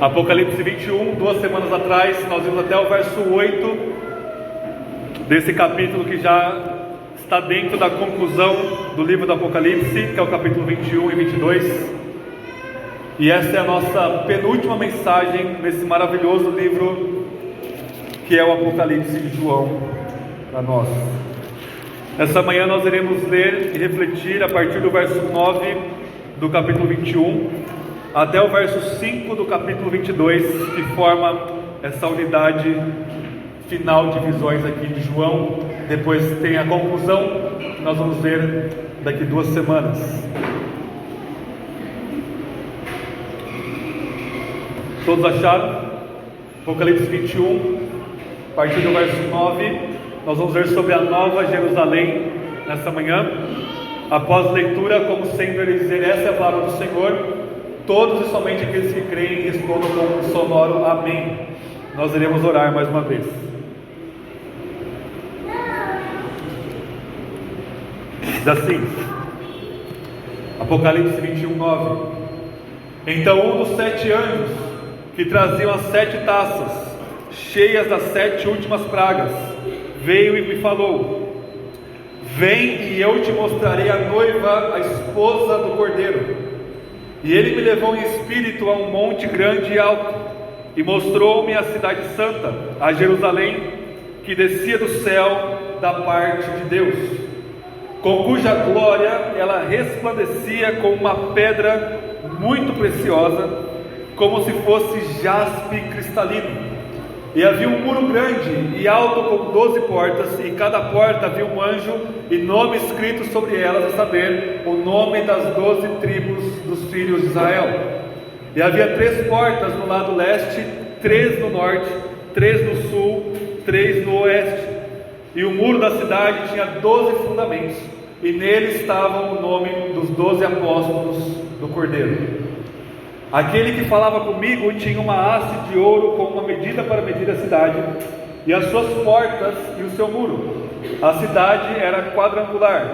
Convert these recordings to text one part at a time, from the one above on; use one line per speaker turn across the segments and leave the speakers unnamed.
Apocalipse 21, 2 semanas atrás, nós vimos até o verso 8 desse capítulo que já está dentro da conclusão do livro do Apocalipse, que é o capítulo 21 e 22. E essa é a nossa penúltima mensagem nesse maravilhoso livro que é o Apocalipse de João para nós. Essa manhã nós iremos ler e refletir a partir do verso 9 do capítulo 21 até o verso 5 do capítulo 22, que forma essa unidade final de visões aqui de João. Depois tem a conclusão, que nós vamos ver daqui 2 semanas. Todos acharam? Apocalipse 21, a partir do verso 9, nós vamos ver sobre a Nova Jerusalém nessa manhã. Após leitura, como sempre, ele dizer: essa é a palavra do Senhor. Todos e somente aqueles que creem respondam com um sonoro amém. Nós iremos orar mais uma vez. Diz assim, Apocalipse 21, 9: Então um dos 7 anjos que traziam as 7 taças cheias das 7 últimas pragas veio e me falou: Vem e eu te mostrarei a noiva, a esposa do Cordeiro. E ele me levou em espírito a um monte grande e alto, e mostrou-me a cidade santa, a Jerusalém, que descia do céu da parte de Deus, com cuja glória ela resplandecia como uma pedra muito preciosa, como se fosse jaspe cristalino. E havia um muro grande e alto com 12 portas, e em cada porta havia um anjo e nome escrito sobre elas, a saber, o nome das 12 tribos dos filhos de Israel. E havia 3 portas no lado leste, 3 no norte, 3 no sul, 3 no oeste. E o muro da cidade tinha 12 fundamentos, e nele estavam o nome dos 12 apóstolos do Cordeiro. Aquele que falava comigo tinha uma haste de ouro com uma medida para medir a cidade, e as suas portas e o seu muro. A cidade era quadrangular,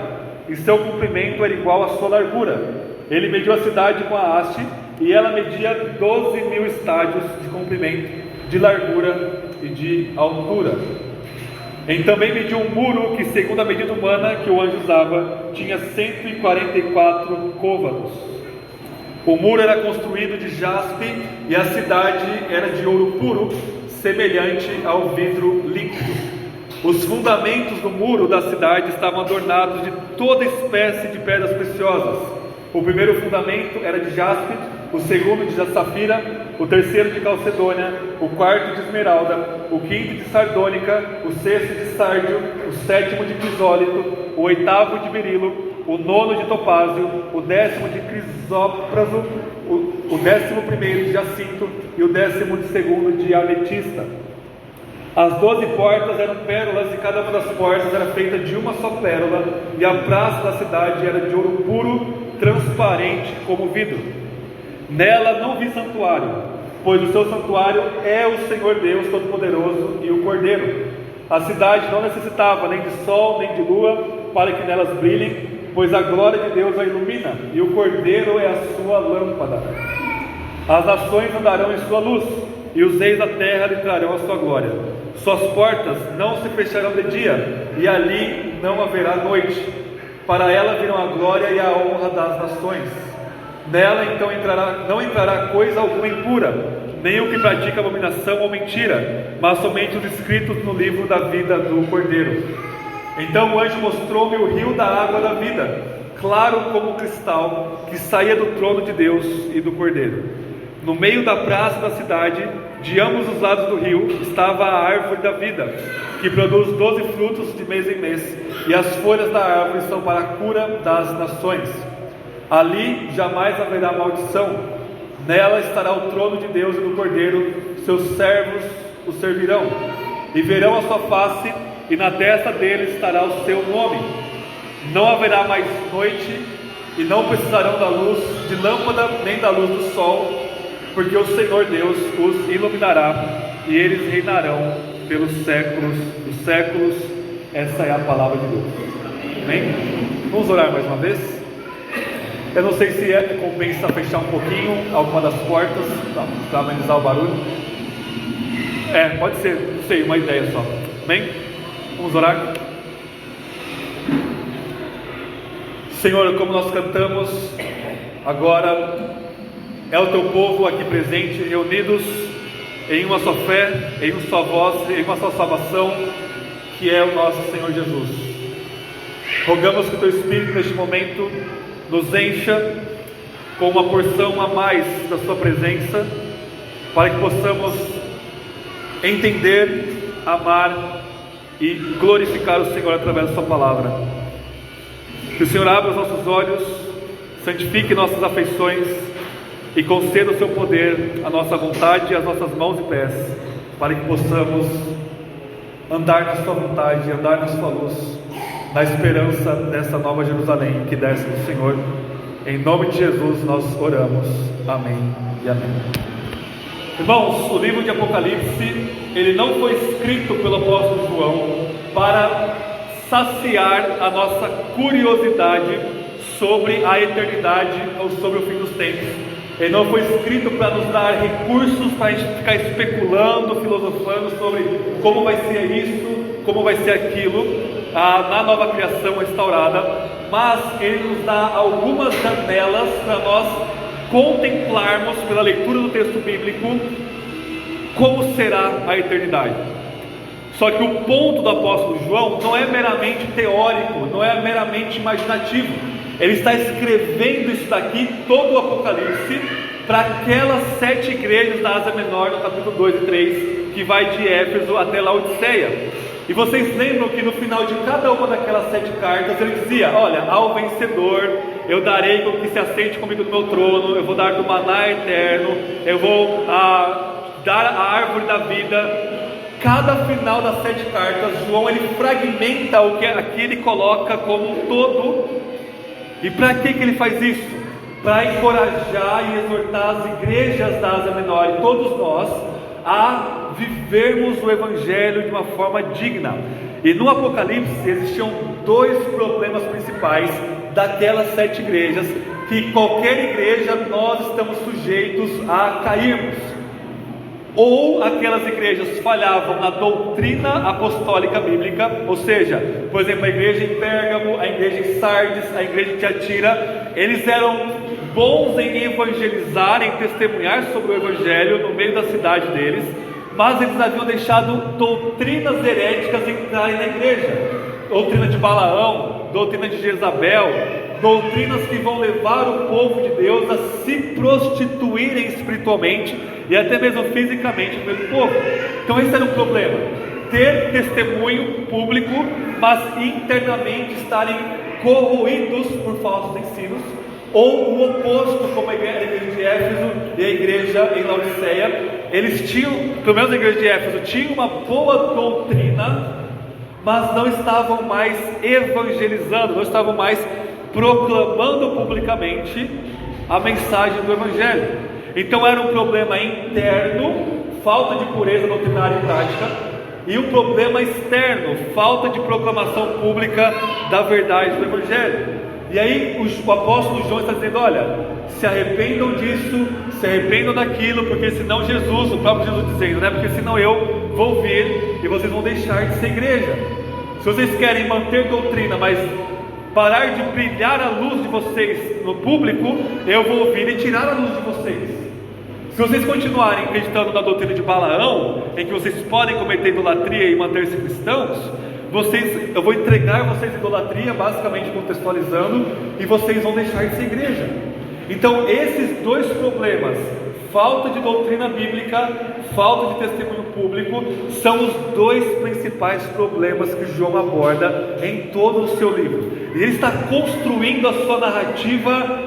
e seu comprimento era igual à sua largura. Ele mediu a cidade com a haste, e ela media 12.000 estádios de comprimento, de largura e de altura. Ele também mediu um muro que, segundo a medida humana que o anjo usava, tinha 144 côvados. O muro era construído de jaspe e a cidade era de ouro puro, semelhante ao vidro líquido. Os fundamentos do muro da cidade estavam adornados de toda espécie de pedras preciosas. O primeiro fundamento era de jaspe, o segundo de safira, o terceiro de calcedônia, o quarto de esmeralda, o quinto de sardônica, o sexto de sárdio, o sétimo de crisólito, o oitavo de berilo, o 9º de topázio, o 10º de crisópraso, o 11º de jacinto e o 12º de ametista. As 12 portas eram pérolas, e cada uma das portas era feita de uma só pérola, e a praça da cidade era de ouro puro, transparente como vidro. Nela não vi santuário, pois o seu santuário é o Senhor Deus Todo-Poderoso e o Cordeiro. A cidade não necessitava nem de sol nem de lua para que nelas brilhem, pois a glória de Deus a ilumina, e o Cordeiro é a sua lâmpada. As nações andarão em sua luz, e os reis da terra lhe trarão a sua glória. Suas portas não se fecharão de dia, e ali não haverá noite. Para ela virão a glória e a honra das nações. Nela então não entrará coisa alguma impura, nem o que pratica abominação ou mentira, mas somente os escritos no livro da vida do Cordeiro. Então o anjo mostrou-me o rio da água da vida, claro como cristal, que saía do trono de Deus e do Cordeiro. No meio da praça da cidade, de ambos os lados do rio, estava a árvore da vida, que produz 12 frutos de mês em mês, e as folhas da árvore são para a cura das nações. Ali jamais haverá maldição. Nela estará o trono de Deus e do Cordeiro, seus servos o servirão, e verão a sua face, e na testa deles estará o seu nome. Não haverá mais noite, e não precisarão da luz de lâmpada nem da luz do sol, porque o Senhor Deus os iluminará, e eles reinarão pelos séculos dos séculos. Essa é a palavra de Deus. Amém? Vamos orar mais uma vez? Eu não sei se compensa fechar um pouquinho alguma das portas para amenizar o barulho. Pode ser, não sei, uma ideia só. Amém? Vamos orar. Senhor, como nós cantamos agora, é o teu povo aqui presente, reunidos em uma só fé, em uma só voz, em uma só salvação, que é o nosso Senhor Jesus. Rogamos que o teu Espírito neste momento nos encha com uma porção a mais da sua presença, para que possamos entender, amar e glorificar o Senhor através da sua palavra. Que o Senhor abra os nossos olhos, santifique nossas afeições e conceda o seu poder, a nossa vontade e as nossas mãos e pés, para que possamos andar na sua vontade, andar na sua luz, na esperança dessa nova Jerusalém que desce do Senhor. Em nome de Jesus nós oramos. Amém e amém. Irmãos, o livro de Apocalipse, ele não foi escrito pelo apóstolo João para saciar a nossa curiosidade sobre a eternidade ou sobre o fim dos tempos. Ele não foi escrito para nos dar recursos para a gente ficar especulando, filosofando sobre como vai ser isso, como vai ser aquilo, na nova criação restaurada, mas ele nos dá algumas janelas para nós contemplarmos, pela leitura do texto bíblico, como será a eternidade. Só que o ponto do apóstolo João não é meramente teórico, não é meramente imaginativo. Ele está escrevendo isso daqui, todo o Apocalipse, para aquelas 7 igrejas da Ásia Menor, no capítulo 2 e 3, que vai de Éfeso até Laodiceia. E vocês lembram que no final de cada uma daquelas 7 cartas, ele dizia: olha, ao vencedor, eu darei com que se assente comigo no meu trono, eu vou dar do maná eterno, eu vou dar a árvore da vida. Cada final das 7 cartas, João ele fragmenta o que aqui ele coloca como um todo. E para que ele faz isso? Para encorajar e exortar as igrejas da Ásia Menor e todos nós a vivermos o Evangelho de uma forma digna. E no Apocalipse existiam 2 problemas principais daquelas 7 igrejas, que qualquer igreja nós estamos sujeitos a cairmos. Ou aquelas igrejas falhavam na doutrina apostólica bíblica, ou seja, por exemplo, a igreja em Pérgamo, a igreja em Sardes, a igreja de Tiatira, eles eram bons em evangelizar, em testemunhar sobre o Evangelho no meio da cidade deles, mas eles haviam deixado doutrinas heréticas entrarem na igreja, doutrina de Balaão, doutrina de Jezabel, doutrinas que vão levar o povo de Deus a se prostituírem espiritualmente e até mesmo fisicamente pelo povo. Então esse era um problema, ter testemunho público, mas internamente estarem corroídos por falsos ensinos, ou o oposto, como a igreja de Éfeso e a igreja em Laodiceia. Eles tinham, pelo menos a igreja de Éfeso, tinha uma boa doutrina, mas não estavam mais evangelizando, não estavam mais proclamando publicamente a mensagem do Evangelho. Então era um problema interno, falta de pureza doutrinária e prática, e um problema externo, falta de proclamação pública da verdade do Evangelho. E aí o apóstolo João está dizendo: olha, se arrependam disso, se arrependam daquilo, porque senão Jesus, o próprio Jesus dizendo, né? Porque senão eu vou vir e vocês vão deixar de ser igreja. Se vocês querem manter doutrina, mas parar de brilhar a luz de vocês no público, eu vou vir e tirar a luz de vocês. Se vocês continuarem acreditando na doutrina de Balaão, em que vocês podem cometer idolatria e manter-se cristãos, eu vou entregar vocês idolatria, basicamente contextualizando, e vocês vão deixar de ser igreja. Então esses 2 problemas, falta de doutrina bíblica, falta de testemunho público, são os 2 principais problemas que João aborda em todo o seu livro. E ele está construindo a sua narrativa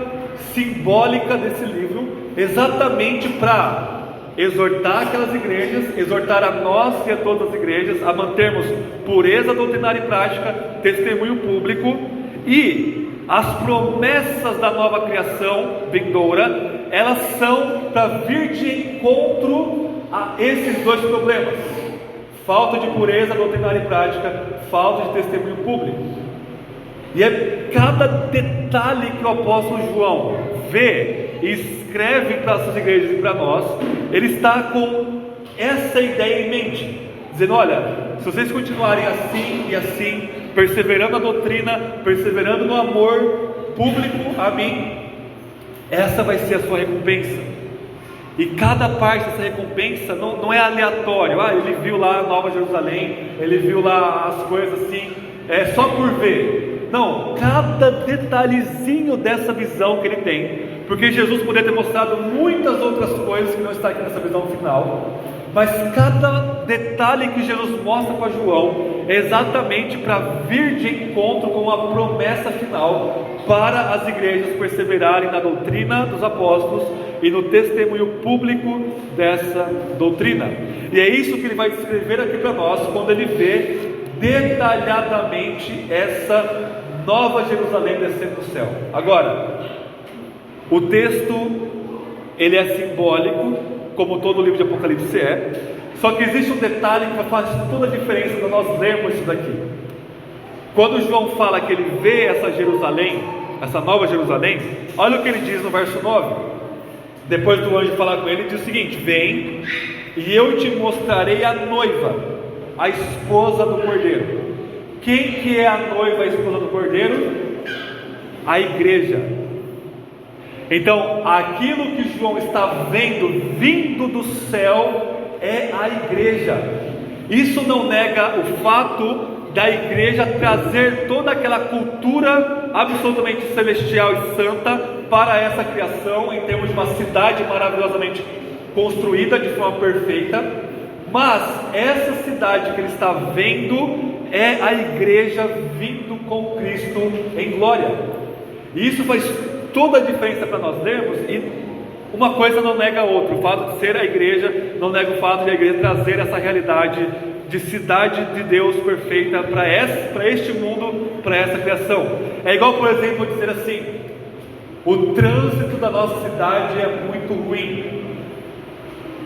simbólica desse livro, exatamente para exortar aquelas igrejas, exortar a nós e a todas as igrejas a mantermos pureza doutrinária e prática, testemunho público, e as promessas da nova criação vindoura, elas são para vir de encontro a esses 2 problemas: falta de pureza doutrinária e prática, falta de testemunho público. E é cada detalhe que o apóstolo João vê e escreve para essas igrejas e para nós, ele está com essa ideia em mente, dizendo: olha, se vocês continuarem assim e assim, perseverando na doutrina, perseverando no amor público a mim, essa vai ser a sua recompensa. E cada parte dessa recompensa não é aleatório. Ele viu lá Nova Jerusalém, ele viu lá as coisas assim, é só por ver. Não, cada detalhezinho dessa visão que ele tem, porque Jesus poderia ter mostrado muitas outras coisas que não está aqui nessa visão final, mas cada detalhe que Jesus mostra para João é exatamente para vir de encontro com a promessa final para as igrejas perseverarem na doutrina dos apóstolos e no testemunho público dessa doutrina. E é isso que ele vai descrever aqui para nós quando ele vê detalhadamente essa Nova Jerusalém descendo do céu. Agora, o texto ele é simbólico, como todo o livro de Apocalipse é, só que existe um detalhe que faz toda a diferença para nós lermos isso daqui. Quando João fala que ele vê essa Jerusalém, essa Nova Jerusalém, olha o que ele diz no verso 9. Depois do anjo falar com ele, ele diz o seguinte: vem e eu te mostrarei a noiva, a esposa do Cordeiro. Quem que é a noiva, a esposa do Cordeiro? A igreja. Então, aquilo que João está vendo vindo do céu é a igreja. Isso não nega o fato da igreja trazer toda aquela cultura absolutamente celestial e santa para essa criação, em termos de uma cidade maravilhosamente construída de forma perfeita. Mas essa cidade que ele está vendo é a igreja vindo com Cristo em glória. E isso faz toda a diferença para nós lermos, e uma coisa não nega a outra. O fato de ser a igreja não nega o fato de a igreja trazer essa realidade de cidade de Deus perfeita para este mundo, para essa criação. É igual, por exemplo, dizer assim: o trânsito da nossa cidade é muito ruim.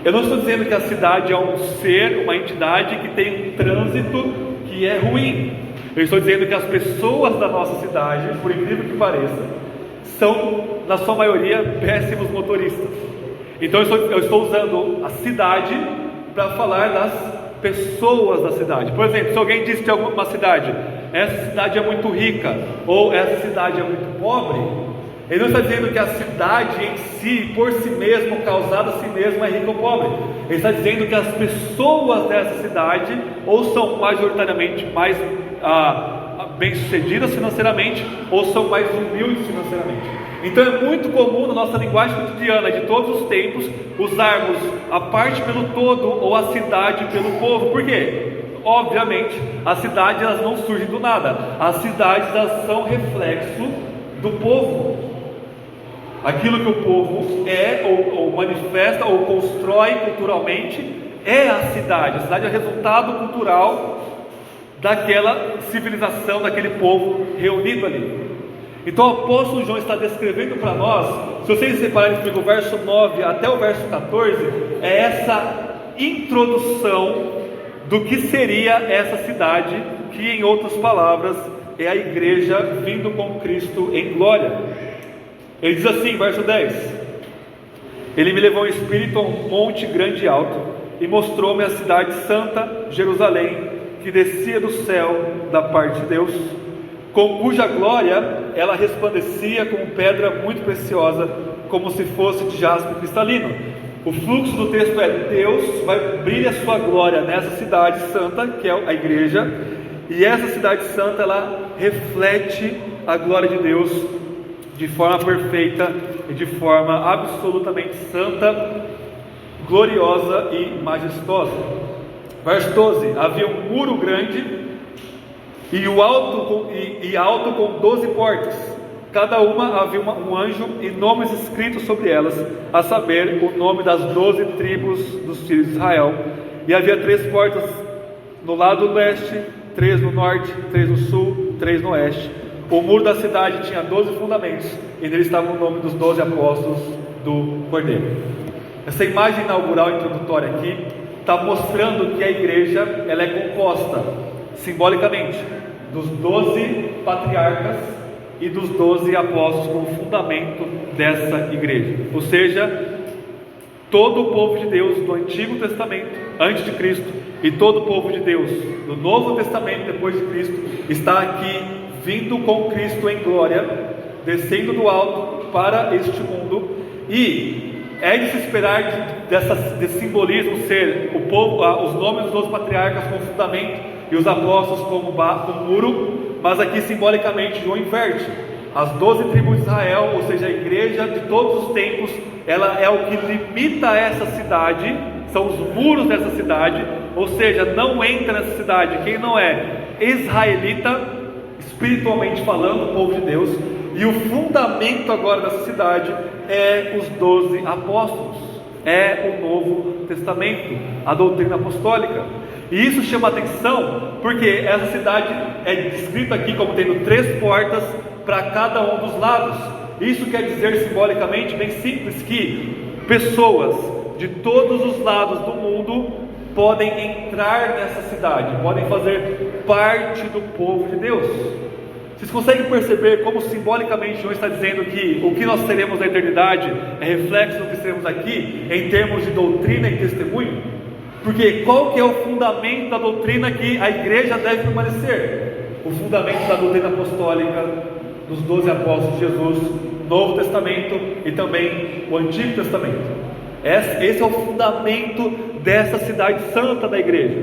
Eu não estou dizendo que a cidade é um ser, uma entidade que tem um trânsito que é ruim. Eu estou dizendo que as pessoas da nossa cidade, por incrível que pareça, são, na sua maioria, péssimos motoristas. Então eu estou usando a cidade para falar das pessoas da cidade. Por exemplo, se alguém diz de alguma cidade: essa cidade é muito rica, ou essa cidade é muito pobre, ele não está dizendo que a cidade em si, por si mesmo, causada a si mesma, é rica ou pobre. Ele está dizendo que as pessoas dessa cidade ou são majoritariamente mais bem-sucedidas financeiramente, ou são mais humildes financeiramente. Então é muito comum na nossa linguagem cotidiana de todos os tempos usarmos a parte pelo todo ou a cidade pelo povo. Por quê? Obviamente, as cidades elas não surgem do nada. As cidades elas são reflexo do povo. Aquilo que o povo é, ou manifesta, ou constrói culturalmente, é a cidade. A cidade é resultado cultural daquela civilização, daquele povo reunido ali. Então o apóstolo João está descrevendo para nós, se vocês separarem comigo o verso 9 até o verso 14, é essa introdução do que seria essa cidade, que em outras palavras é a igreja vindo com Cristo em glória. Ele diz assim, verso 10: ele me levou em espírito a um monte grande e alto, e mostrou-me a cidade santa, Jerusalém, que descia do céu da parte de Deus, com cuja glória ela resplandecia como pedra muito preciosa, como se fosse de jaspe cristalino. O fluxo do texto é: Deus brilha a sua glória nessa cidade santa, que é a igreja, e essa cidade santa ela reflete a glória de Deus de forma perfeita e de forma absolutamente santa, gloriosa e majestosa. Verso 12: havia um muro grande e alto com 12 portas, cada uma havia um anjo e nomes escritos sobre elas, a saber, o nome das 12 tribos dos filhos de Israel. E havia 3 portas no lado leste, 3 no norte, 3 no sul, 3 no oeste. O muro da cidade tinha 12 fundamentos, e nele estava o nome dos 12 apóstolos do Cordeiro. Essa imagem inaugural introdutória aqui está mostrando que a igreja ela é composta simbolicamente dos 12 patriarcas e dos 12 apóstolos como fundamento dessa igreja. Ou seja, todo o povo de Deus do Antigo Testamento, antes de Cristo, e todo o povo de Deus do Novo Testamento, depois de Cristo, está aqui, vindo com Cristo em glória, descendo do alto para este mundo. E é de se esperar desse simbolismo ser o povo, os nomes dos 12 patriarcas como fundamento e os apóstolos como muro, mas aqui simbolicamente João inverte. As 12 tribos de Israel, ou seja, a igreja de todos os tempos, ela é o que limita essa cidade, são os muros dessa cidade, ou seja, não entra nessa cidade quem não é israelita, espiritualmente falando, o povo de Deus, e o fundamento agora dessa cidade é os 12 apóstolos, é o Novo Testamento, a doutrina apostólica. E isso chama atenção, porque essa cidade é descrita aqui como tendo 3 portas para cada um dos lados. Isso quer dizer simbolicamente, bem simples, que pessoas de todos os lados do mundo podem entrar nessa cidade, podem fazer parte do povo de Deus. Vocês conseguem perceber como simbolicamente João está dizendo que o que nós teremos na eternidade é reflexo do que seremos aqui, em termos de doutrina e testemunho? Porque qual que é o fundamento da doutrina que a igreja deve permanecer? O fundamento da doutrina apostólica dos 12 apóstolos de Jesus, Novo Testamento e também o Antigo Testamento. Esse é o fundamento dessa cidade santa da igreja.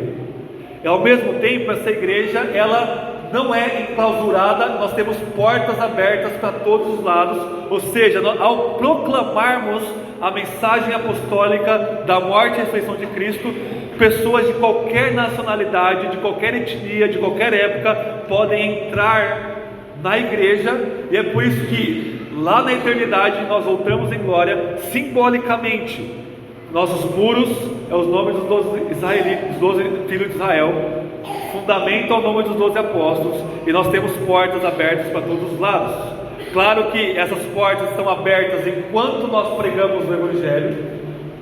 E ao mesmo tempo, essa igreja, ela não é enclausurada, nós temos portas abertas para todos os lados, ou seja, ao proclamarmos a mensagem apostólica da morte e ressurreição de Cristo, pessoas de qualquer nacionalidade, de qualquer etnia, de qualquer época, podem entrar na igreja, e é por isso que lá na eternidade nós voltamos em glória, simbolicamente, nossos muros é os nomes dos 12 israelitas, dos 12 filhos de Israel, fundamento é o nome dos 12 apóstolos, e nós temos portas abertas para todos os lados. Claro que essas portas estão abertas enquanto nós pregamos o Evangelho.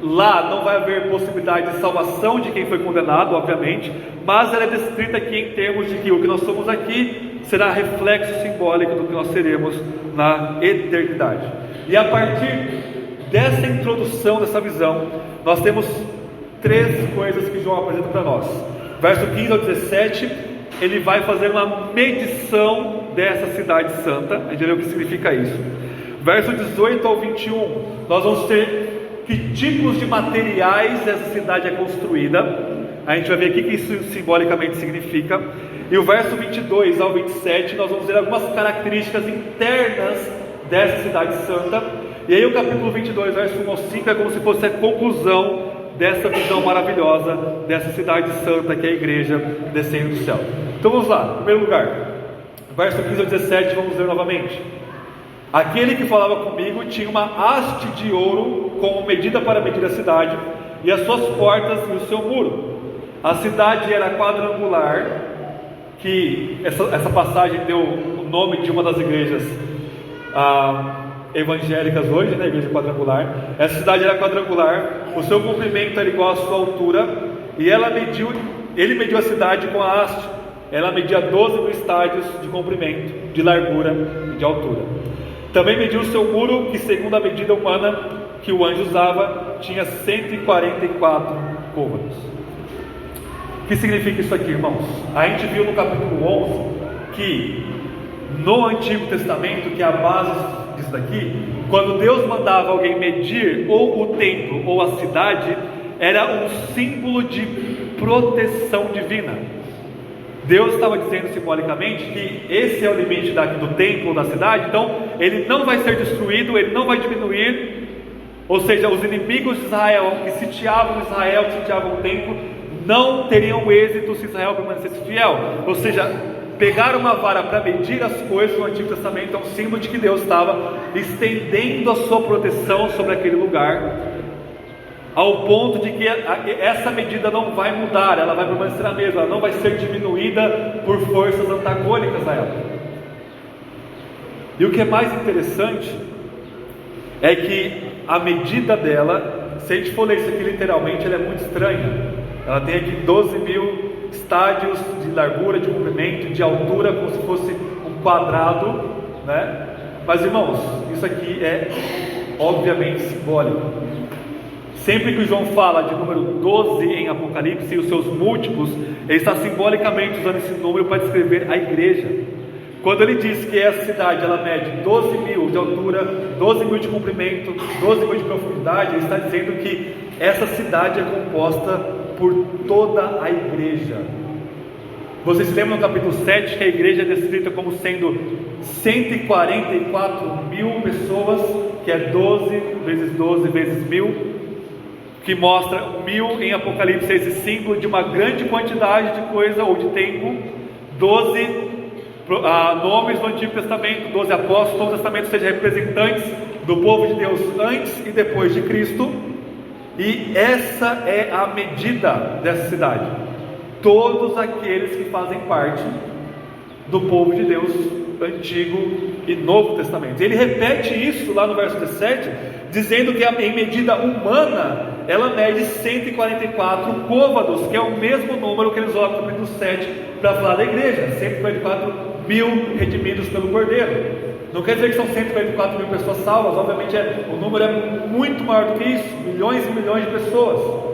Lá não vai haver possibilidade de salvação de quem foi condenado, obviamente, mas ela é descrita aqui em termos de que o que nós somos aqui será reflexo simbólico do que nós seremos na eternidade. E a partir dessa introdução, dessa visão, nós temos 3 coisas que João apresenta para nós. Verso 15 ao 17, ele vai fazer uma medição dessa cidade santa, a gente vai ver o que significa isso. Verso 18 ao 21, nós vamos ter que tipos de materiais essa cidade é construída, a gente vai ver aqui o que isso simbolicamente significa. E o verso 22 ao 27, nós vamos ver algumas características internas dessa cidade santa. E aí o capítulo 22, verso 1 ao 5, é como se fosse a conclusão dessa visão maravilhosa dessa cidade santa que é a igreja descendo do céu. Então vamos lá, em primeiro lugar, verso 15 ao 17, vamos ler novamente. Aquele que falava comigo tinha uma haste de ouro como medida para medir a cidade, e as suas portas e o seu muro. A cidade era quadrangular, que essa passagem deu o nome de uma das igrejas evangélicas hoje, né? Igreja quadrangular. Essa cidade era quadrangular, o seu comprimento era igual à sua altura, e ele mediu a cidade com a haste. Ela media 12 mil estádios de comprimento, de largura e de altura. Também mediu o seu muro, que segundo a medida humana que o anjo usava, tinha 144 côvados. O que significa isso aqui, irmãos? A gente viu no capítulo 11 que no Antigo Testamento, que é a base disso daqui, quando Deus mandava alguém medir ou o templo ou a cidade, era um símbolo de proteção divina. Deus estava dizendo simbolicamente que esse é o limite do templo ou da cidade, então ele não vai ser destruído, ele não vai diminuir. Ou seja, os inimigos de Israel que sitiavam Israel, que sitiavam o templo, não teriam êxito se Israel permanecesse fiel. Ou seja, pegar uma vara para medir as coisas no Antigo Testamento é um símbolo de que Deus estava estendendo a sua proteção sobre aquele lugar, ao ponto de que essa medida não vai mudar, ela vai permanecer a mesma, ela não vai ser diminuída por forças antagônicas a ela. E o que é mais interessante é que a medida dela, se a gente for ler isso aqui literalmente, ela é muito estranha. Ela tem aqui 12 mil estádios de largura, de comprimento, de altura, como se fosse um quadrado, né? Mas irmãos, isso aqui é obviamente simbólico. Sempre que o João fala de número 12 em Apocalipse e os seus múltiplos, ele está simbolicamente usando esse número para descrever a igreja. Quando ele diz que essa cidade ela mede 12 mil de altura, 12 mil de comprimento, 12 mil de profundidade, ele está dizendo que essa cidade é composta por toda a igreja. Vocês se lembram no capítulo 7 que a igreja é descrita como sendo 144 mil pessoas, que é 12 vezes 12 vezes 1000, que mostra 1000 em Apocalipse, esse símbolo de uma grande quantidade de coisa ou de tempo. 12 nomes no Antigo Testamento, 12 apóstolos do Novo Testamento, ou seja, representantes do povo de Deus antes e depois de Cristo. E essa é a medida dessa cidade: todos aqueles que fazem parte do povo de Deus Antigo e Novo Testamento. Ele repete isso lá no verso 17, dizendo que em medida humana ela mede 144 côvados, que é o mesmo número que eles usam no capítulo 7 para falar da igreja, 144 mil redimidos pelo Cordeiro. Não quer dizer que são 144 mil pessoas salvas, obviamente o número é muito maior do que isso, milhões e milhões de pessoas.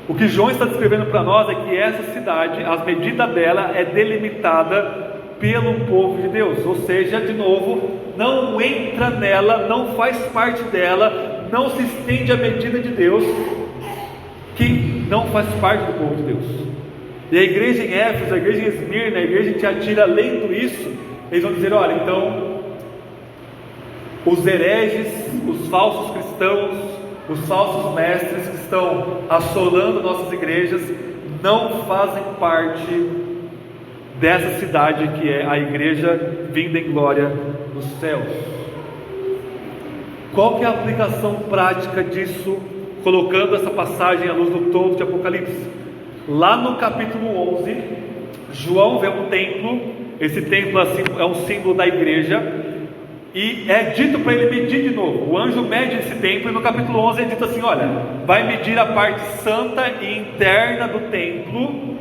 O que João está descrevendo para nós é que essa cidade, a medida dela é delimitada pelo povo de Deus, ou seja, de novo, não entra nela, não faz parte dela, não se estende a medida de Deus quem não faz parte do povo de Deus. E a igreja em Éfeso, a igreja em Esmirna, a igreja em Tiatira, lendo isso, eles vão dizer: olha, então os hereges, os falsos cristãos, os falsos mestres que estão assolando nossas igrejas não fazem parte dessa cidade que é a igreja vinda em glória dos céus. Qual que é a aplicação prática disso, colocando essa passagem à luz do todo de Apocalipse? Lá no capítulo 11, João vê um templo. Esse templo é um símbolo da igreja, e é dito para ele medir de novo. O anjo mede esse templo, e no capítulo 11 é dito assim: olha, vai medir a parte santa e interna do templo,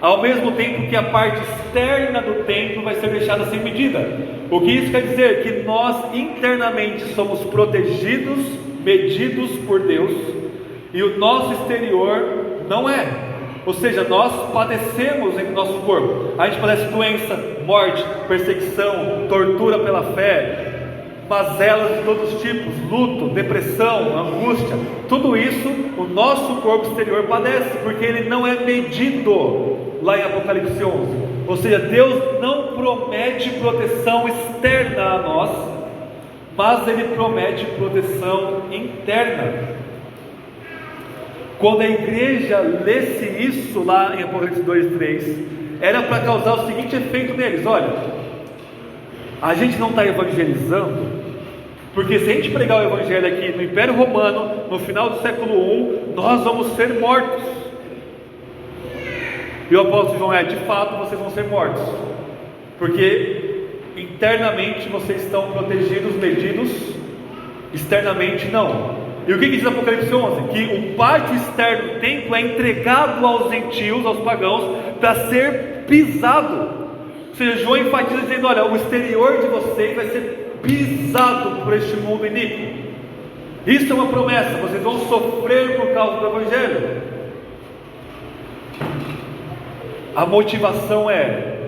ao mesmo tempo que a parte externa do templo vai ser deixada sem medida. O que isso quer dizer? Que nós internamente somos protegidos, medidos por Deus, e o nosso exterior não é. Ou seja, nós padecemos em nosso corpo. A gente padece doença, morte, perseguição, tortura pela fé, mazelas de todos os tipos, luto, depressão, angústia. Tudo isso o nosso corpo exterior padece, porque ele não é medido lá em Apocalipse 11. Ou seja, Deus não promete proteção externa a nós, mas Ele promete proteção interna. Quando a igreja lesse isso lá em Apocalipse 2:3, era para causar o seguinte efeito neles: olha, a gente não está evangelizando, porque se a gente pregar o evangelho aqui no Império Romano, no final do século I, nós vamos ser mortos. E o apóstolo João de fato vocês vão ser mortos, porque internamente vocês estão protegidos, medidos, externamente não. E o que diz Apocalipse 11? Que o pátio externo do templo é entregado aos gentios, aos pagãos, para ser pisado. Ou seja, João enfatiza dizendo: olha, o exterior de vocês vai ser pisado por este mundo iníquo. Isso é uma promessa, vocês vão sofrer por causa do Evangelho. A motivação é: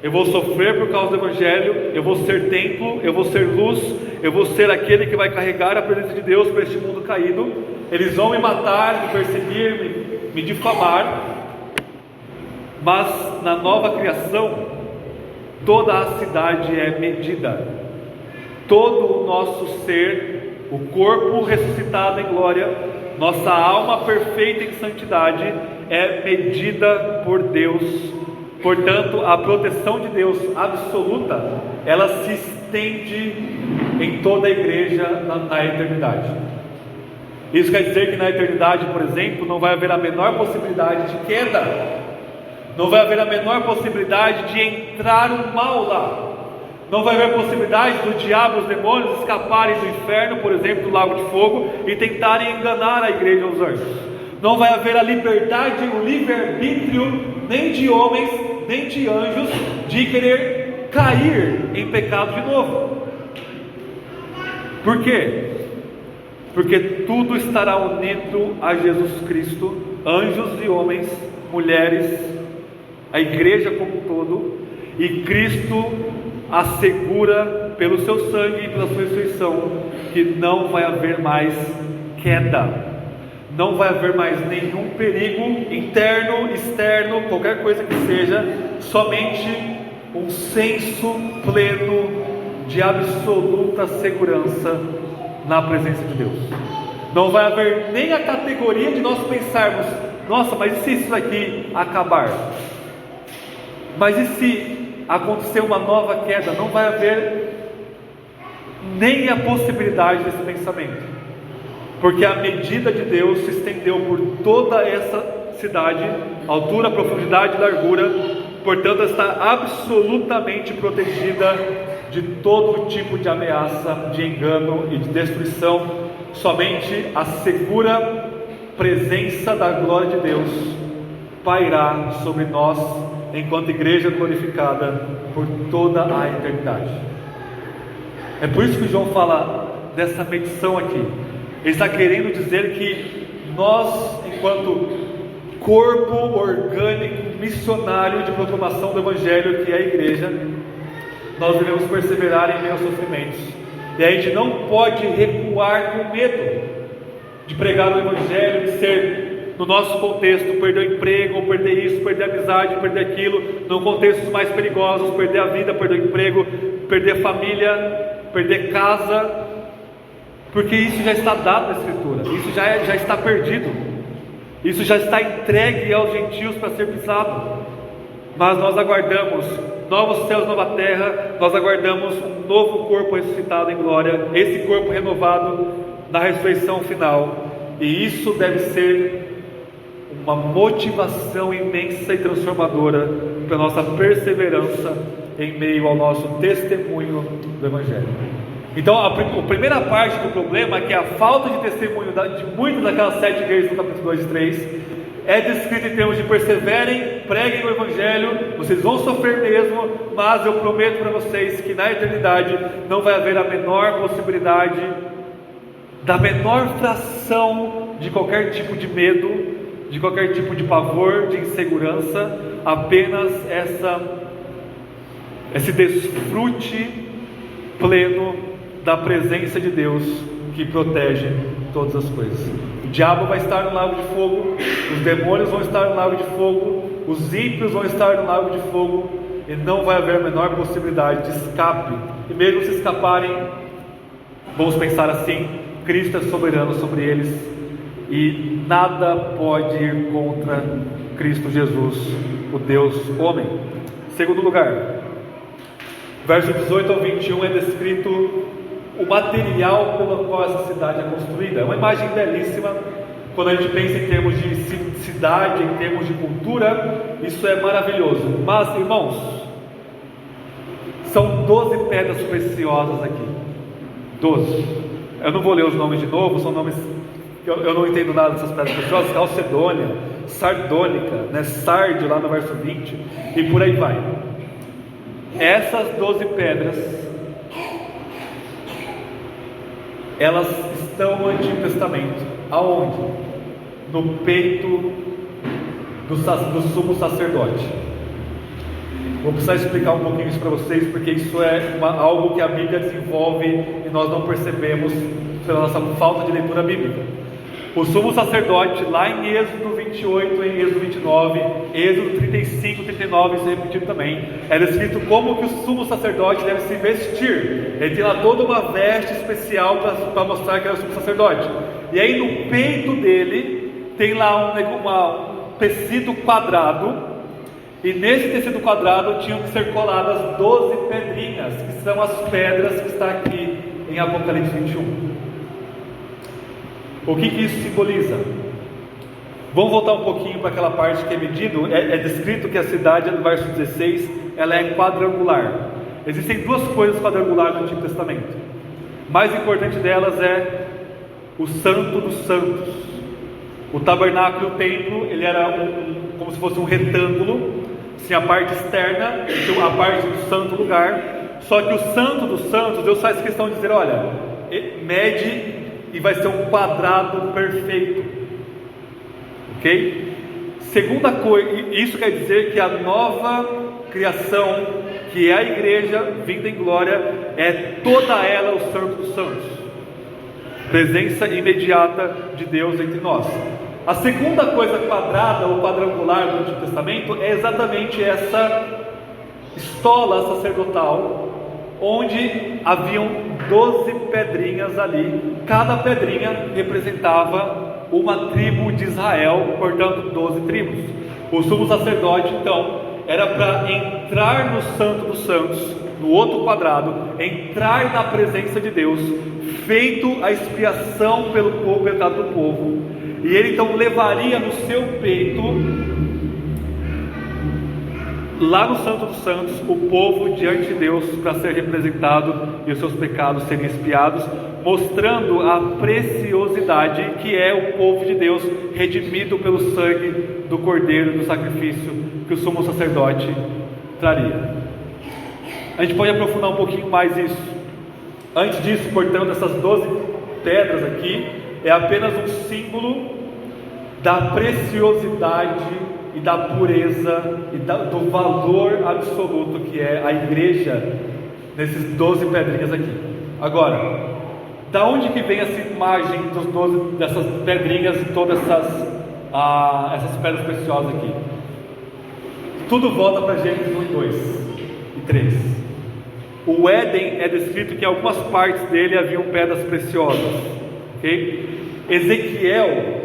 eu vou sofrer por causa do Evangelho, eu vou ser templo, eu vou ser luz, eu vou ser aquele que vai carregar a presença de Deus para este mundo caído. Eles vão me matar, me perseguir, me difamar, mas na nova criação, toda a cidade é medida. Todo o nosso ser, o corpo ressuscitado em glória, nossa alma perfeita em santidade, é medida por Deus. Portanto, a proteção de Deus absoluta, ela se estende em toda a igreja na eternidade. Isso quer dizer que na eternidade, por exemplo, não vai haver a menor possibilidade de queda, não vai haver a menor possibilidade de entrar o mal lá, não vai haver possibilidade do diabo e os demônios escaparem do inferno, por exemplo, do lago de fogo, e tentarem enganar a igreja e os anjos. Não vai haver a liberdade, o livre-arbítrio, nem de homens, nem de anjos, de querer cair em pecado de novo. Por quê? Porque tudo estará unido a Jesus Cristo, anjos e homens, mulheres, a igreja como um todo, e Cristo assegura pelo seu sangue e pela sua ressurreição que não vai haver mais queda, não vai haver mais nenhum perigo interno, externo, qualquer coisa que seja, somente um senso pleno de absoluta segurança na presença de Deus. Não vai haver nem a categoria de nós pensarmos: nossa, mas e se isso aqui acabar? Mas e se acontecer uma nova queda? Não vai haver nem a possibilidade desse pensamento, porque a medida de Deus se estendeu por toda essa cidade, altura, profundidade e largura, portanto está absolutamente protegida de todo tipo de ameaça, de engano e de destruição. Somente a segura presença da glória de Deus pairá sobre nós enquanto igreja glorificada por toda a eternidade. É por isso que João fala dessa medição aqui. Ele está querendo dizer que nós, enquanto corpo orgânico missionário de proclamação do Evangelho, que é a igreja, nós devemos perseverar em meio aos sofrimentos. E a gente não pode recuar com medo de pregar o Evangelho, de ser, no nosso contexto, perder o emprego, ou perder isso, perder a amizade, perder aquilo, no contextos mais perigosos, perder a vida, perder o emprego, perder a família, perder casa, porque isso já está dado na Escritura, isso já está perdido, isso já está entregue aos gentios para ser pisado. Mas nós aguardamos novos céus, nova terra, nós aguardamos um novo corpo ressuscitado em glória, esse corpo renovado na ressurreição final, e isso deve ser uma motivação imensa e transformadora para a nossa perseverança em meio ao nosso testemunho do Evangelho. Então a primeira parte do problema é que a falta de testemunho de muitas daquelas 7 igrejas do capítulo 2 e 3 é descrito em termos de perseverem, preguem o Evangelho, vocês vão sofrer mesmo, mas eu prometo para vocês que na eternidade não vai haver a menor possibilidade, da menor fração de qualquer tipo de medo, de qualquer tipo de pavor, de insegurança, apenas esse desfrute pleno da presença de Deus que protege todas as coisas. O diabo vai estar no lago de fogo, os demônios vão estar no lago de fogo, os ímpios vão estar no lago de fogo, e não vai haver a menor possibilidade de escape. E mesmo se escaparem, vamos pensar assim: Cristo é soberano sobre eles, e nada pode ir contra Cristo Jesus, o Deus homem. Segundo lugar, verso 18 ao 21 é descrito o material pelo qual essa cidade é construída. É uma imagem belíssima. Quando a gente pensa em termos de cidade, em termos de cultura, isso é maravilhoso. Mas, irmãos, são 12 pedras preciosas aqui. 12. Eu não vou ler os nomes de novo, são nomes que eu não entendo nada dessas pedras preciosas. Calcedônia, sardônica, né? Sárdio lá no verso 20, e por aí vai. Essas 12 pedras, elas estão no Antigo Testamento. Aonde? No peito do sumo sacerdote. Vou precisar explicar um pouquinho isso para vocês, porque isso é algo que a Bíblia desenvolve e nós não percebemos pela nossa falta de leitura bíblica. O sumo sacerdote, lá em Êxodo 28, em Êxodo 29, Êxodo 35, 39, isso é repetido também, é descrito como que o sumo sacerdote deve se vestir. Ele tem lá toda uma veste especial para mostrar que era o sumo sacerdote. E aí no peito dele tem lá um tecido quadrado, e nesse tecido quadrado tinham que ser coladas 12 pedrinhas, que são as pedras que está aqui em Apocalipse 21. O que isso simboliza? Vamos voltar um pouquinho para aquela parte que é medido. É descrito que a cidade, no verso 16, ela é quadrangular. Existem duas coisas quadrangulares no Antigo Testamento. O mais importante delas é o Santo dos Santos. O tabernáculo e o templo, ele era como se fosse um retângulo, tinha a parte externa, a parte do santo lugar. Só que o santo dos santos, Deus faz questão de dizer, olha, mede e vai ser um quadrado perfeito, ok? Segunda coisa, isso quer dizer que a nova criação, que é a igreja vinda em glória, é toda ela o santo dos santos, presença imediata de Deus entre nós. A segunda coisa quadrada ou quadrangular do Antigo Testamento é exatamente essa estola sacerdotal, onde haviam 12 pedrinhas ali, cada pedrinha representava uma tribo de Israel, portanto 12 tribos. O sumo sacerdote então era para entrar no Santo dos Santos, no outro quadrado, entrar na presença de Deus, feito a expiação pelo pecado do povo, e ele então levaria no seu peito, lá no Santo dos Santos, o povo diante de Deus para ser representado e os seus pecados serem expiados, mostrando a preciosidade que é o povo de Deus redimido pelo sangue do Cordeiro, do sacrifício que o sumo sacerdote traria. A gente pode aprofundar um pouquinho mais isso. Antes disso, portanto, essas 12 pedras aqui é apenas um símbolo da preciosidade e da pureza e do valor absoluto que é a igreja nesses 12 pedrinhas aqui. Agora, da onde que vem essa imagem dos 12, dessas pedrinhas e todas essas pedras preciosas aqui? Tudo volta para Gênesis 1 e 2 e 3. O Éden é descrito que em algumas partes dele haviam pedras preciosas, ok? Ezequiel,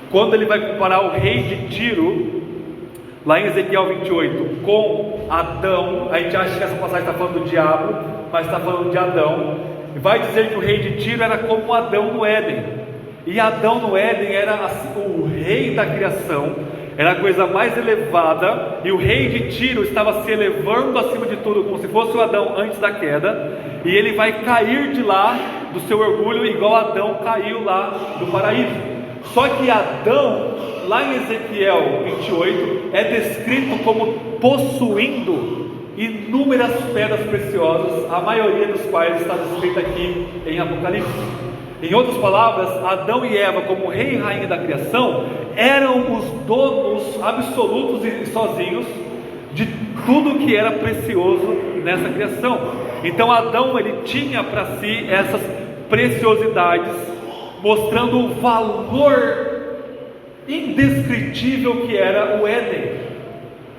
quando ele vai comparar o rei de Tiro, lá em Ezequiel 28, com Adão, a gente acha que essa passagem está falando do diabo, mas está falando de Adão. Vai dizer que o rei de Tiro era como Adão no Éden, e Adão no Éden era assim, o rei da criação, era a coisa mais elevada, e o rei de Tiro estava se elevando acima de tudo, como se fosse o Adão antes da queda, e ele vai cair de lá, do seu orgulho, igual Adão caiu lá do paraíso. Só que Adão, lá em Ezequiel 28, é descrito como possuindo inúmeras pedras preciosas, a maioria dos quais está descrita aqui em Apocalipse. Em outras palavras, Adão e Eva, como rei e rainha da criação, eram os donos absolutos e sozinhos de tudo que era precioso nessa criação. Então Adão, ele tinha para si essas preciosidades, mostrando o valor indescritível que era o Éden,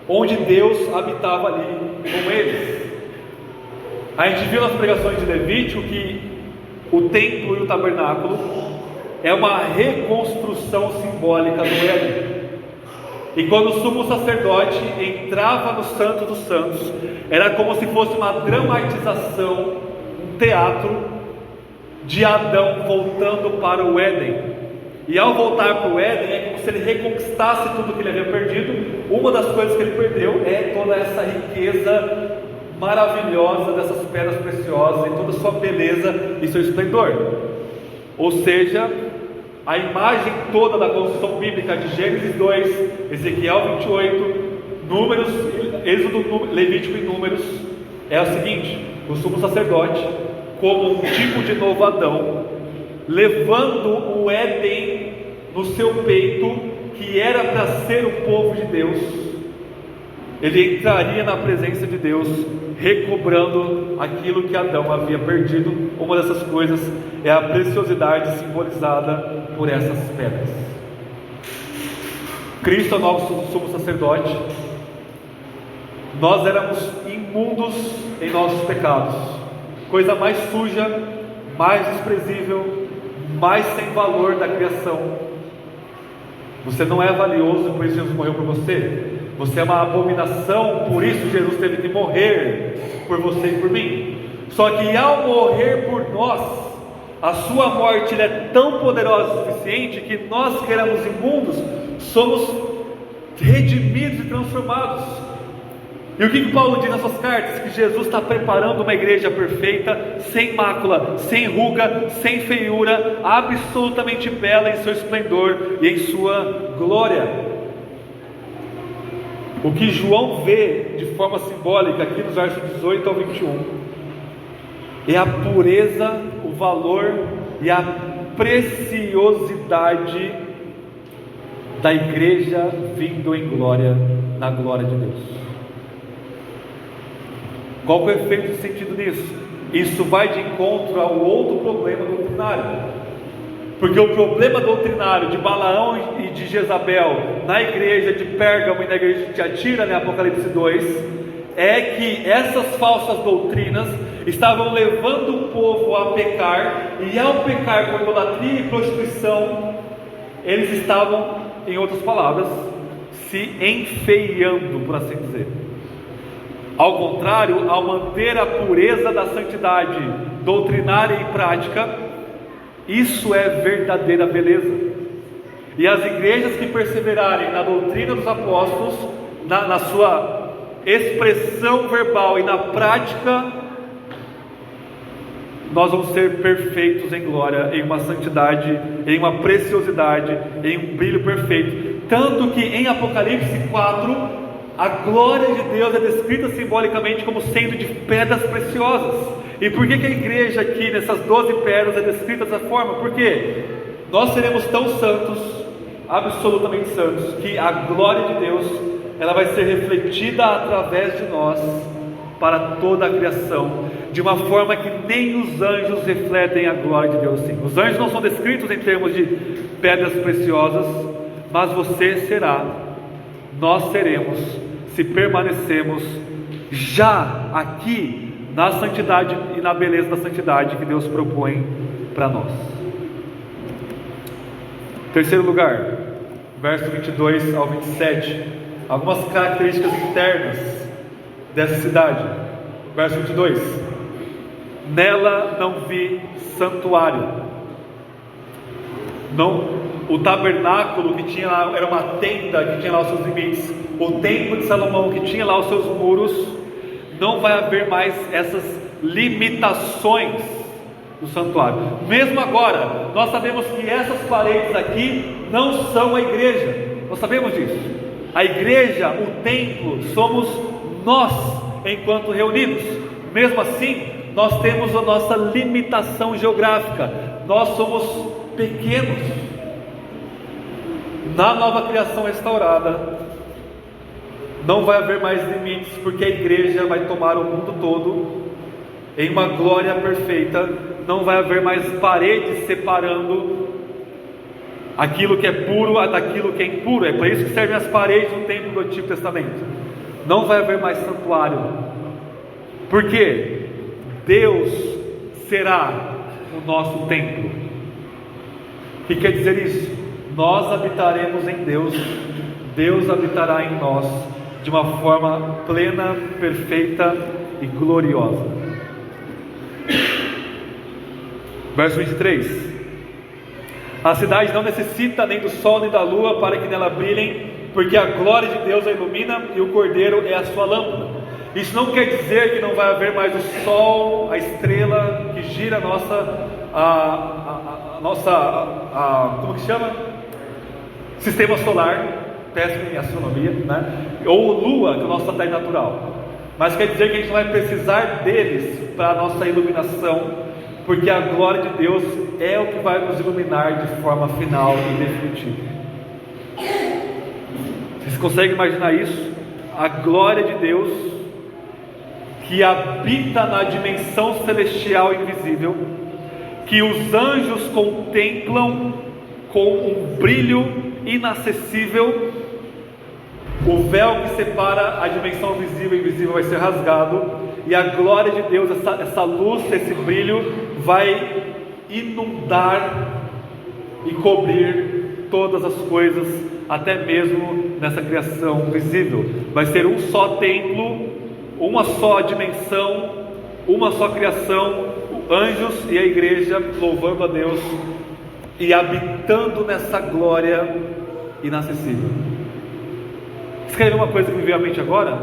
onde Deus habitava ali com eles. A gente viu nas pregações de Levítico que o templo e o tabernáculo é uma reconstrução simbólica do Éden. E quando o sumo sacerdote entrava no Santo dos Santos, era como se fosse uma dramatização, um teatro de Adão voltando para o Éden. E ao voltar para o Éden, é como se ele reconquistasse tudo que ele havia perdido. Uma das coisas que ele perdeu é toda essa riqueza maravilhosa dessas pedras preciosas e toda a sua beleza e seu esplendor. Ou seja, a imagem toda da construção bíblica de Gênesis 2, Ezequiel 28, Números, Êxodo, Levítico e Números é o seguinte: o sumo sacerdote, como um tipo de novo Adão, levando o Éden no seu peito, que era para ser o povo de Deus, ele entraria na presença de Deus, recobrando aquilo que Adão havia perdido. Uma dessas coisas é a preciosidade simbolizada por essas pedras. Cristo é o nosso sumo sacerdote. Nós éramos imundos em nossos pecados, coisa mais suja, mais desprezível, mais sem valor da criação. Você não é valioso, por isso Jesus morreu por você. Você é uma abominação, por isso Jesus teve que morrer por você e por mim. Só que ao morrer por nós, a sua morte é tão poderosa o suficiente que nós que éramos imundos somos redimidos e transformados. E o que Paulo diz nas suas cartas? Que Jesus está preparando uma igreja perfeita, sem mácula, sem ruga, sem feiura, absolutamente bela em seu esplendor e em sua glória. O que João vê de forma simbólica aqui nos versos 18 ao 21 é a pureza, o valor e a preciosidade da igreja vindo em glória, na glória de Deus. Qual que é o efeito de sentido nisso? Isso vai de encontro ao outro problema doutrinário, porque o problema doutrinário de Balaão e de Jezabel na igreja de Pérgamo e na igreja de Tiatira, né, Apocalipse 2, é que essas falsas doutrinas estavam levando o povo a pecar, e ao pecar com idolatria e prostituição, eles estavam, em outras palavras, se enfeiando, por assim dizer. Ao contrário, ao manter a pureza da santidade doutrinária e prática, isso é verdadeira beleza. E as igrejas que perseverarem na doutrina dos apóstolos, na sua expressão verbal e na prática, nós vamos ser perfeitos em glória, em uma santidade, em uma preciosidade, em um brilho perfeito. Tanto que em Apocalipse 4, a glória de Deus é descrita simbolicamente como sendo de pedras preciosas. E por que a igreja aqui, nessas 12 pedras, é descrita dessa forma? Porque nós seremos tão santos, absolutamente santos, que a glória de Deus, ela vai ser refletida através de nós para toda a criação, de uma forma que nem os anjos refletem a glória de Deus assim. Os anjos não são descritos em termos de pedras preciosas, mas você será, nós seremos, se permanecemos já aqui na santidade e na beleza da santidade que Deus propõe para nós. Terceiro lugar, verso 22 ao 27, algumas características internas dessa cidade. Verso 22: nela não vi santuário. O tabernáculo que tinha lá era uma tenda que tinha lá os seus limites. O templo de Salomão que tinha lá os seus muros, não vai haver mais essas limitações do santuário. Mesmo agora, nós sabemos que essas paredes aqui não são a igreja. Nós sabemos disso. A igreja, o templo, somos nós enquanto reunidos. Mesmo assim, nós temos a nossa limitação geográfica. Nós somos pequenos. Na nova criação restaurada, não vai haver mais limites, porque a igreja vai tomar o mundo todo em uma glória perfeita. Não vai haver mais paredes separando aquilo que é puro daquilo que é impuro. É para isso que servem as paredes do templo do Antigo Testamento. Não vai haver mais santuário, porque Deus será o nosso templo. O que quer dizer isso? Nós habitaremos em Deus, Deus habitará em nós de uma forma plena, perfeita e gloriosa. Verso 23: a cidade não necessita nem do sol nem da lua para que nela brilhem, porque a glória de Deus a ilumina e o Cordeiro é a sua lâmpada. Isso não quer dizer que não vai haver mais o sol, a estrela que gira como que chama? Sistema solar, péssimo em astronomia, né? Ou lua, que é o nosso satélite natural. Mas quer dizer que a gente não vai precisar deles para a nossa iluminação, porque a glória de Deus é o que vai nos iluminar de forma final e definitiva. Vocês conseguem imaginar isso? A glória de Deus que habita na dimensão celestial invisível, que os anjos contemplam com um brilho inacessível. O véu que separa a dimensão visível e invisível vai ser rasgado, e a glória de Deus, essa luz, esse brilho, vai inundar e cobrir todas as coisas, até mesmo nessa criação visível. Vai ser um só templo, uma só dimensão, uma só criação, anjos e a igreja louvando a Deus e habitando nessa glória inacessível. Escrevi uma coisa que me veio à mente agora.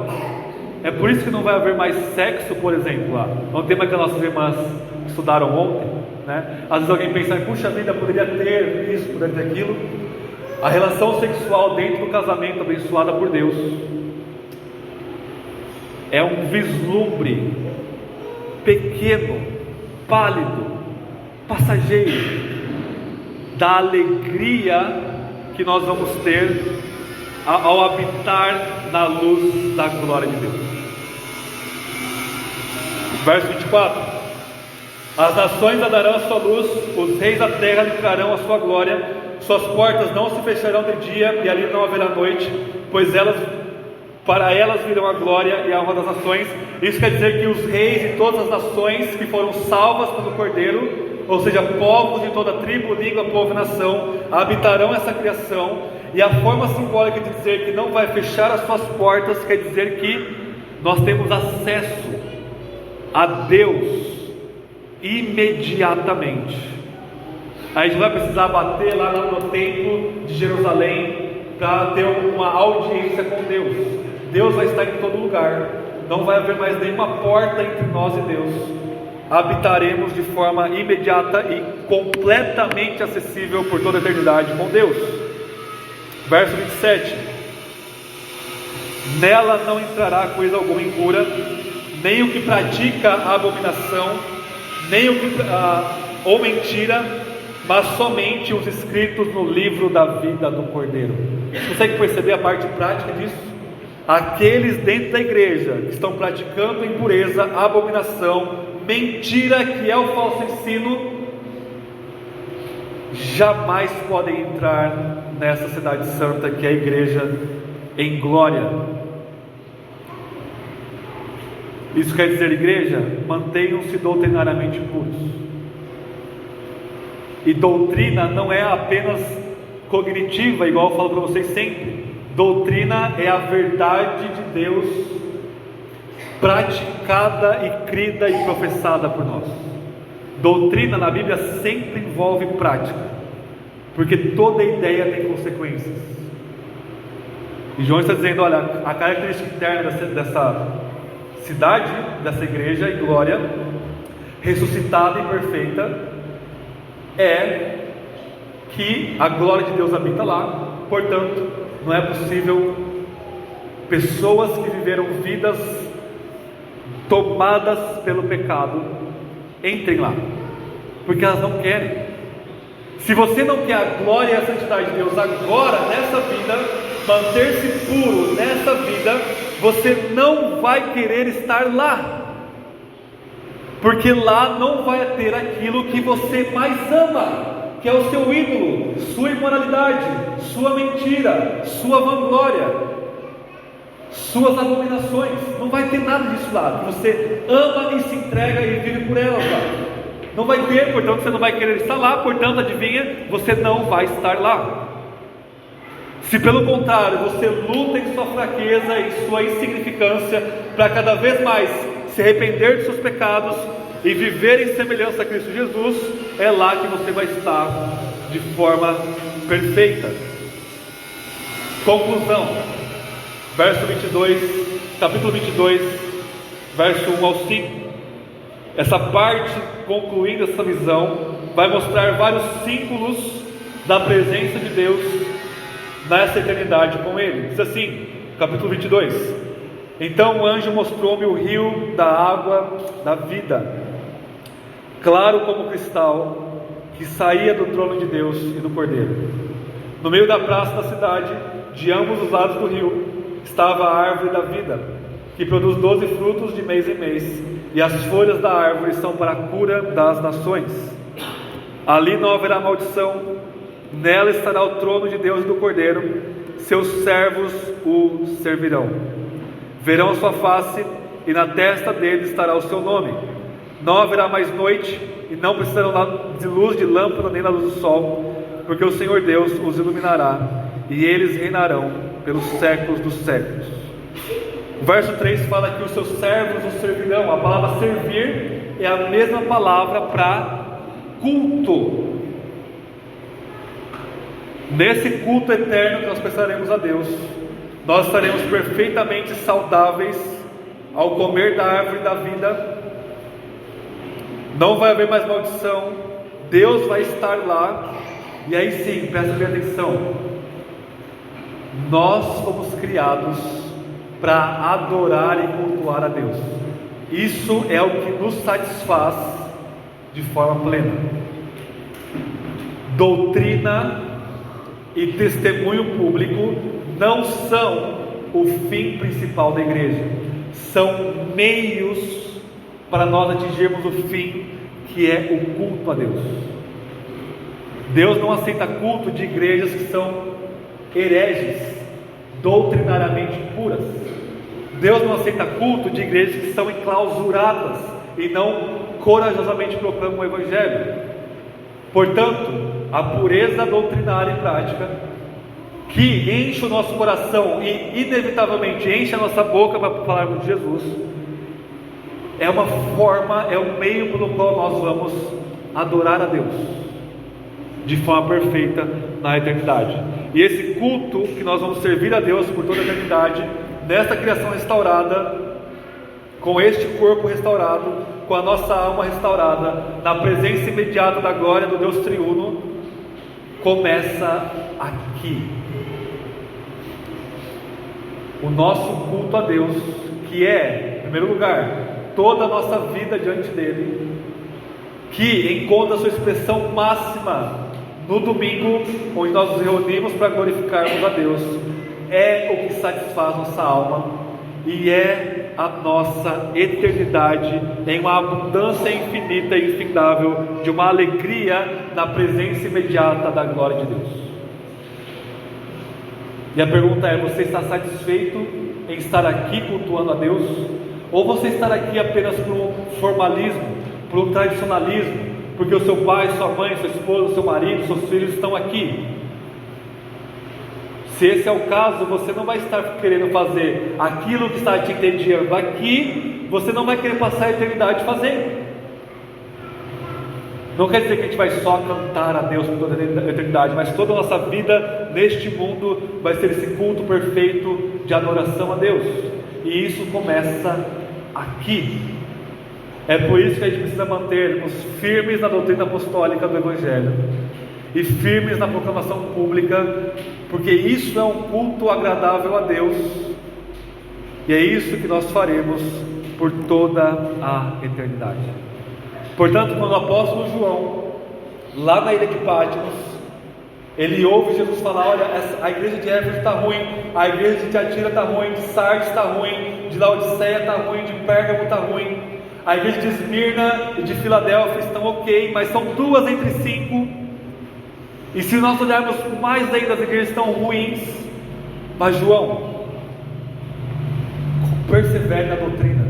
É por isso que não vai haver mais sexo, por exemplo, lá. É um tema que as nossas irmãs estudaram ontem, né? Às vezes alguém pensa, puxa vida, poderia ter isso, poderia ter aquilo. A relação sexual dentro do casamento abençoada por Deus é um vislumbre pequeno, pálido, passageiro da alegria que nós vamos ter ao habitar na luz da glória de Deus. Verso 24: as nações darão a sua luz, os reis da terra lhe trarão a sua glória, suas portas não se fecharão de dia e ali não haverá noite, pois para elas virão a glória e a honra das nações. Isso quer dizer que os reis e todas as nações que foram salvas pelo Cordeiro, ou seja, povos de toda tribo, língua, povo e nação, habitarão essa criação. E a forma simbólica de dizer que não vai fechar as suas portas quer dizer que nós temos acesso a Deus imediatamente. A gente vai precisar bater lá no templo de Jerusalém para ter uma audiência com Deus. Deus vai estar em todo lugar, não vai haver mais nenhuma porta entre nós e Deus. Habitaremos de forma imediata e completamente acessível por toda a eternidade com Deus. Verso 27: nela não entrará coisa alguma impura, nem o que pratica a abominação, nem o que ou mentira, mas somente os escritos no livro da vida do Cordeiro. Você consegue perceber a parte prática disso? Aqueles dentro da igreja que estão praticando impureza, abominação, mentira, que é o falso ensino, jamais podem entrar nessa cidade santa que é a igreja em glória. Isso quer dizer, igreja, mantenham-se doutrinariamente puros. E doutrina não é apenas cognitiva, igual eu falo para vocês sempre. Doutrina é a verdade de Deus praticada e crida e professada por nós. Doutrina na Bíblia sempre envolve prática, porque toda ideia tem consequências. E João está dizendo, olha, a característica interna dessa cidade, dessa igreja em glória, ressuscitada e perfeita, é que a glória de Deus habita lá. Portanto, não é possível pessoas que viveram vidas tomadas pelo pecado entrem lá, porque elas não querem. Se você não quer a glória e a santidade de Deus agora, nessa vida, manter-se puro nessa vida, você não vai querer estar lá, porque lá não vai ter aquilo que você mais ama, que é o seu ídolo, sua imoralidade, sua mentira, sua vanglória, suas abominações. Não vai ter nada disso lá, que você ama e se entrega e vive por elas lá. Não vai ter, portanto você não vai querer estar lá, portanto, adivinha, você não vai estar lá. Se pelo contrário, você luta em sua fraqueza e sua insignificância, para cada vez mais se arrepender de seus pecados e viver em semelhança a Cristo Jesus, é lá que você vai estar de forma perfeita. Conclusão, verso 22, capítulo 22, verso 1 ao 5. Essa parte, concluindo essa visão, vai mostrar vários símbolos da presença de Deus nessa eternidade com Ele. Diz assim, capítulo 22: então o anjo mostrou-me o rio da água da vida, claro como cristal, que saía do trono de Deus e do Cordeiro. No meio da praça da cidade, de ambos os lados do rio, estava a árvore da vida, que produz 12 frutos de mês em mês, e as folhas da árvore são para a cura das nações. Ali não haverá maldição, nela estará o trono de Deus e do Cordeiro, seus servos o servirão. Verão a sua face, e na testa dele estará o seu nome. Não haverá mais noite, e não precisarão de luz de lâmpada nem da luz do sol, porque o Senhor Deus os iluminará, e eles reinarão pelos séculos dos séculos. O verso 3 fala que os seus servos os servirão. A palavra servir é a mesma palavra para culto. Nesse culto eterno que nós prestaremos a Deus, nós estaremos perfeitamente saudáveis ao comer da árvore da vida, não vai haver mais maldição, Deus vai estar lá, e aí sim, presta bem atenção, nós fomos criados para adorar e cultuar a Deus. Isso é o que nos satisfaz de forma plena. Doutrina e testemunho público não são o fim principal da igreja, são meios para nós atingirmos o fim, que é o culto a Deus. Deus não aceita culto de igrejas que são hereges, doutrinariamente puras. Deus não aceita culto de igrejas que são enclausuradas e não corajosamente proclamam o Evangelho. Portanto, a pureza doutrinária e prática, que enche o nosso coração e inevitavelmente enche a nossa boca para falarmos de Jesus, é uma forma, é um meio pelo qual nós vamos adorar a Deus de forma perfeita na eternidade. E esse culto que nós vamos servir a Deus por toda a eternidade, nesta criação restaurada, com este corpo restaurado, com a nossa alma restaurada, na presença imediata da glória do Deus triuno, começa aqui. O nosso culto a Deus, que é, em primeiro lugar, toda a nossa vida diante dele, que encontra sua expressão máxima no domingo, onde nós nos reunimos para glorificarmos a Deus, é o que satisfaz nossa alma e é a nossa eternidade em uma abundância infinita e infindável de uma alegria na presença imediata da glória de Deus. E a pergunta é: você está satisfeito em estar aqui cultuando a Deus? Ou você está aqui apenas por um formalismo, por um tradicionalismo, porque o seu pai, sua mãe, sua esposa, seu marido, seus filhos estão aqui? Se esse é o caso, você não vai estar querendo fazer aquilo que está te entediando aqui, você não vai querer passar a eternidade fazendo. Não quer dizer que a gente vai só cantar a Deus por toda a eternidade, mas toda a nossa vida neste mundo vai ser esse culto perfeito de adoração a Deus. E isso começa aqui. É por isso que a gente precisa manter-nos firmes na doutrina apostólica do Evangelho e firmes na proclamação pública, porque isso é um culto agradável a Deus, e é isso que nós faremos por toda a eternidade. Portanto, quando o apóstolo João, lá na ilha de Patmos, ele ouve Jesus falar: olha, a igreja de Éfeso está ruim, a igreja de Tiatira está ruim, de Sardes está ruim, de Laodiceia está ruim, de Pérgamo está ruim, a igreja de Esmirna e de Filadélfia estão ok, mas são 2 entre 5. E se nós olharmos mais ainda, as igrejas estão ruins. Mas João, persevere na doutrina,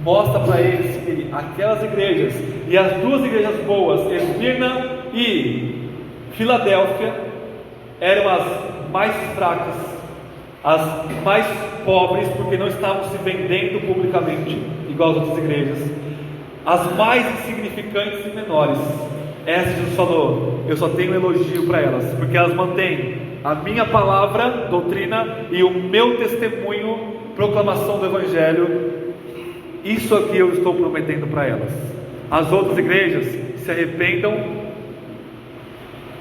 mostra para eles que aquelas igrejas, e as 2 igrejas boas, Esmirna e Filadélfia, eram as mais fracas, as mais pobres, porque não estavam se vendendo publicamente igual as outras igrejas, as mais insignificantes e menores. Essa Jesus falou: eu só tenho elogio para elas, porque elas mantêm a minha palavra, doutrina, e o meu testemunho, proclamação do Evangelho. Isso aqui eu estou prometendo para elas. As outras igrejas se arrependam,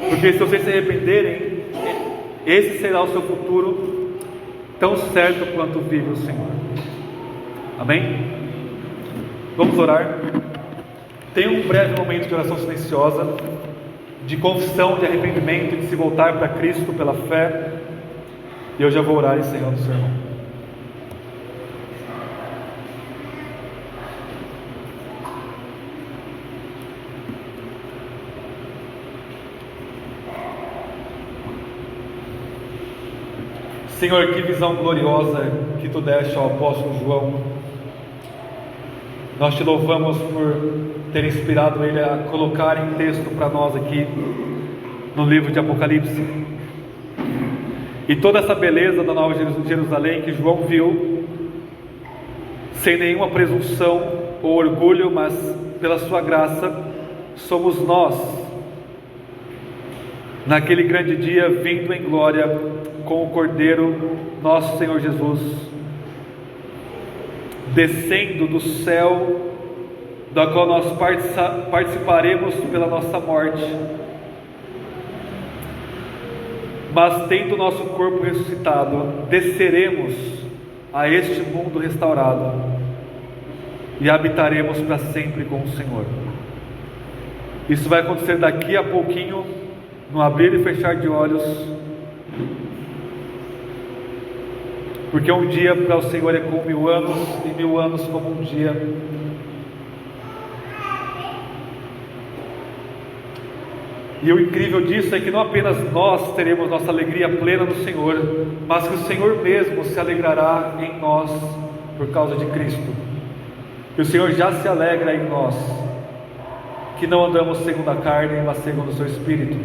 porque se vocês se arrependerem, esse será o seu futuro, tão certo quanto vive o Senhor. Amém? Vamos orar. Tenha um breve momento de oração silenciosa, de confissão, de arrependimento, de se voltar para Cristo pela fé, e eu já vou orar encerrando o sermão. Senhor, que visão gloriosa que Tu deste ao apóstolo João. Nós Te louvamos por ter inspirado ele a colocar em texto para nós aqui no livro de Apocalipse, e toda essa beleza da Nova Jerusalém que João viu, sem nenhuma presunção ou orgulho, mas pela sua graça, somos nós, naquele grande dia, vindo em glória com o Cordeiro, nosso Senhor Jesus, descendo do céu, da qual nós participaremos pela nossa morte, mas tendo nosso corpo ressuscitado, desceremos a este mundo restaurado e habitaremos para sempre com o Senhor. Isso vai acontecer daqui a pouquinho, no abrir e fechar de olhos, porque um dia para o Senhor é como 1000 anos, e 1000 anos como um dia. E o incrível disso é que não apenas nós teremos nossa alegria plena no Senhor, mas que o Senhor mesmo se alegrará em nós por causa de Cristo. E o Senhor já se alegra em nós, que não andamos segundo a carne, mas segundo o seu Espírito.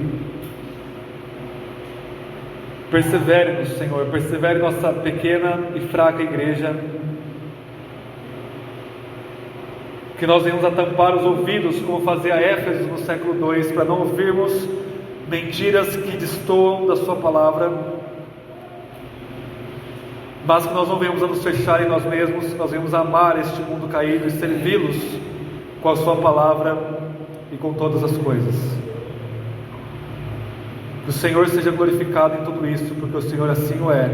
Persevere no Senhor, persevere em nossa pequena e fraca igreja, que nós venhamos a tampar os ouvidos, como fazia Éfeso no século II, para não ouvirmos mentiras que destoam da sua palavra, mas que nós não venhamos a nos fechar em nós mesmos, nós venhamos a amar este mundo caído e servi-los com a sua palavra e com todas as coisas. Que o Senhor seja glorificado em tudo isso, porque o Senhor assim o é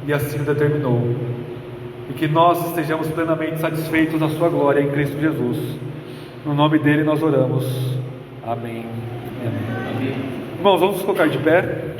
e assim o determinou. E que nós estejamos plenamente satisfeitos na sua glória em Cristo Jesus. No nome dele nós oramos. Amém. Amém. Irmãos, vamos colocar de pé.